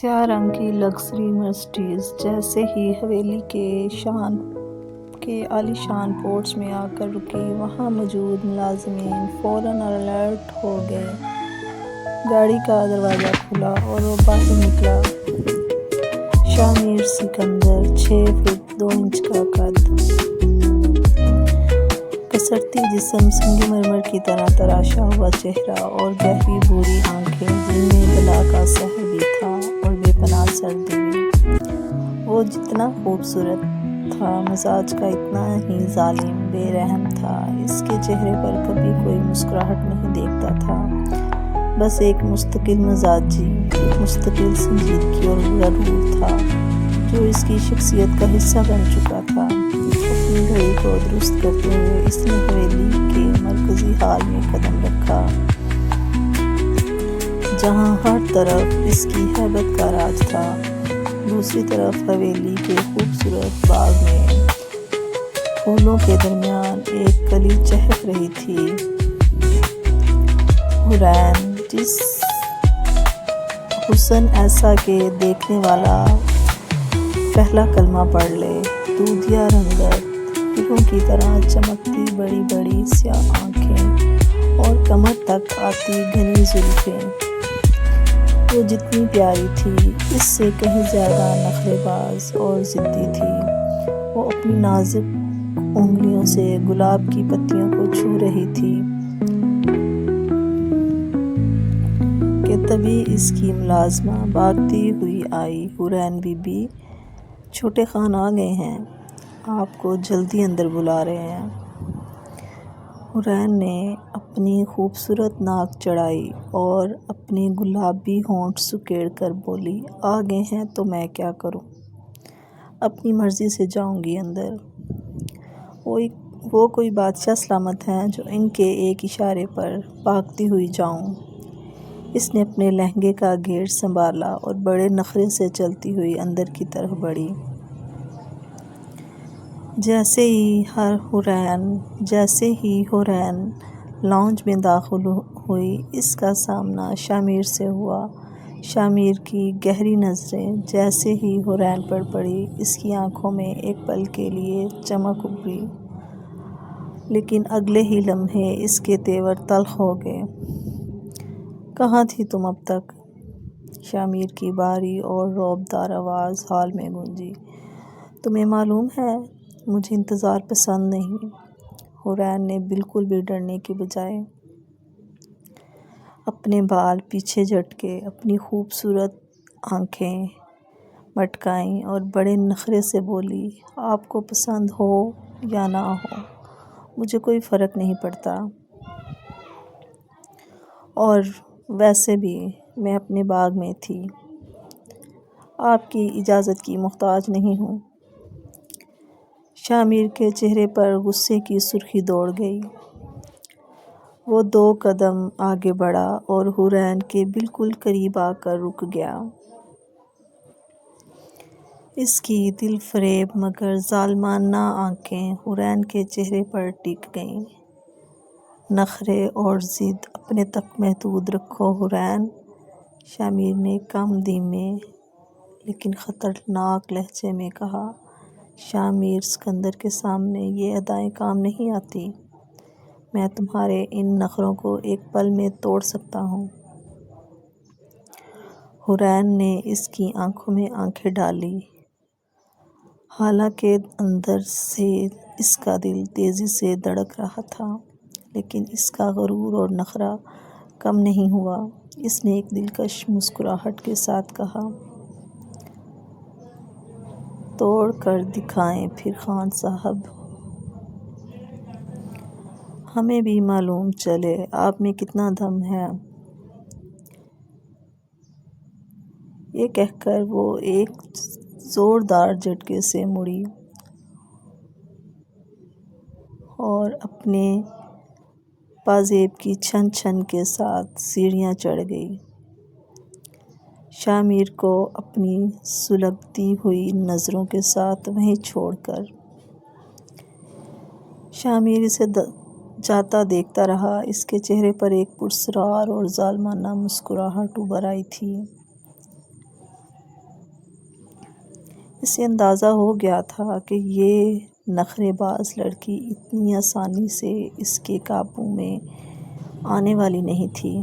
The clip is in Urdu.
سیاہ رنگ کی لگژری مرسڈیز جیسے ہی حویلی کے عالی شان پورچ میں آ کر رکی، وہاں موجود ملازمین فوراً الرٹ ہو گئے۔ گاڑی کا دروازہ کھلا اور وہ باہر نکلا۔ شامیر سکندر، 6 فٹ 2 انچ کا قد، کسرتی جسم، سنگ مرمر کی طرح تراشا ہوا چہرہ اور گہری بھوری آنکھیں جن میں بلا کا سحر بھی تھا اور بے پناہ سردی بھی۔ وہ جتنا خوبصورت تھا، مزاج کا اتنا ہی ظالم، بے رحم تھا۔ اس کے چہرے پر کبھی کوئی مسکراہٹ نہیں دیکھتا تھا، بس ایک مستقل مزاجی، ایک مستقل سنجیدگی اور غرور تھا جو اس کی شخصیت کا حصہ بن چکا تھا۔ اپنی گھڑی کو درست کرتے ہوئے اس نے حویلی کے مرکزی ہال میں قدم رکھا، جہاں ہر طرف اس کی ہیبت کا راج تھا۔ دوسری طرف حویلی کے خوبصورت باغ میں پھولوں کے درمیان ایک کلی چہک رہی تھی۔ حورین، جس حسن ایسا کہ دیکھنے والا پہلا کلمہ پڑھ لے، دودھیا رنگت، ہیروں کی طرح چمکتی بڑی بڑی سیاہ آنکھیں اور کمر تک آتی گھنی زلفیں۔ وہ جتنی پیاری تھی، اس سے کہیں زیادہ نخرے باز اور ضدی تھی۔ وہ اپنی نازک انگلیوں سے گلاب کی پتیوں کو چھو رہی تھی کہ تبھی اس کی ملازمہ بھاگتی ہوئی آئی۔ حورین بی بی، چھوٹے خان آ گئے ہیں، آپ کو جلدی اندر بلا رہے ہیں۔ حورین نے اپنی خوبصورت ناک چڑھائی اور اپنے گلابی ہونٹ سکیڑ کر بولی، آ گئے ہیں تو میں کیا کروں؟ اپنی مرضی سے جاؤں گی اندر۔ وہ کوئی بادشاہ سلامت ہیں جو ان کے ایک اشارے پر بھاگتی ہوئی جاؤں؟ اس نے اپنے لہنگے کا گیٹ سنبھالا اور بڑے نخرے سے چلتی ہوئی اندر کی طرف بڑھی۔ جیسے ہی حورین لاؤنج میں داخل ہوئی، اس کا سامنا شامیر سے ہوا۔ شامیر کی گہری نظریں جیسے ہی حورین پر پڑی، اس کی آنکھوں میں ایک پل کے لیے چمک ابھری، لیکن اگلے ہی لمحے اس کے تیور تلخ ہو گئے۔ کہاں تھی تم اب تک؟ شامیر کی بھاری اور رعبدار آواز ہال میں گونجی۔ تمہیں معلوم ہے، مجھے انتظار پسند نہیں۔ حورین نے بالکل بھی ڈرنے کی بجائے اپنے بال پیچھے جھٹکے، اپنی خوبصورت آنکھیں مٹکائیں اور بڑے نخرے سے بولی، آپ کو پسند ہو یا نہ ہو، مجھے کوئی فرق نہیں پڑتا، اور ویسے بھی میں اپنے باغ میں تھی، آپ کی اجازت کی محتاج نہیں ہوں۔ شامیر کے چہرے پر غصے کی سرخی دوڑ گئی۔ وہ 2 قدم آگے بڑھا اور حورین کے بالکل قریب آ کر رک گیا۔ اس کی دل فریب مگر ظالمانہ آنکھیں حورین کے چہرے پر ٹک گئیں۔ نخرے اور ضد اپنے تک محدود رکھو حورین، شامیر نے کم دھیمے لیکن خطرناک لہجے میں کہا۔ شامیر سکندر کے سامنے یہ ادائیں کام نہیں آتی، میں تمہارے ان نخروں کو ایک پل میں توڑ سکتا ہوں۔ حورین نے اس کی آنکھوں میں آنکھیں ڈالی، حالانکہ اندر سے اس کا دل تیزی سے دھڑک رہا تھا، لیکن اس کا غرور اور نخرہ کم نہیں ہوا۔ اس نے ایک دلکش مسکراہٹ کے ساتھ کہا، توڑ کر دکھائیں پھر خان صاحب، ہمیں بھی معلوم چلے آپ میں کتنا دم ہے۔ یہ کہہ کر وہ ایک زوردار جھٹکے سے مڑی اور اپنے پازیب کی چھن چھن کے ساتھ سیڑھیاں چڑھ گئی، شامیر کو اپنی سلگتی ہوئی نظروں کے ساتھ وہیں چھوڑ کر۔ شامیر اسے جاتا دیکھتا رہا۔ اس کے چہرے پر ایک پراسرار اور ظالمانہ مسکراہٹ ابھر آئی تھی۔ اسے اندازہ ہو گیا تھا کہ یہ نخرے باز لڑکی اتنی آسانی سے اس کے قابو میں آنے والی نہیں تھی۔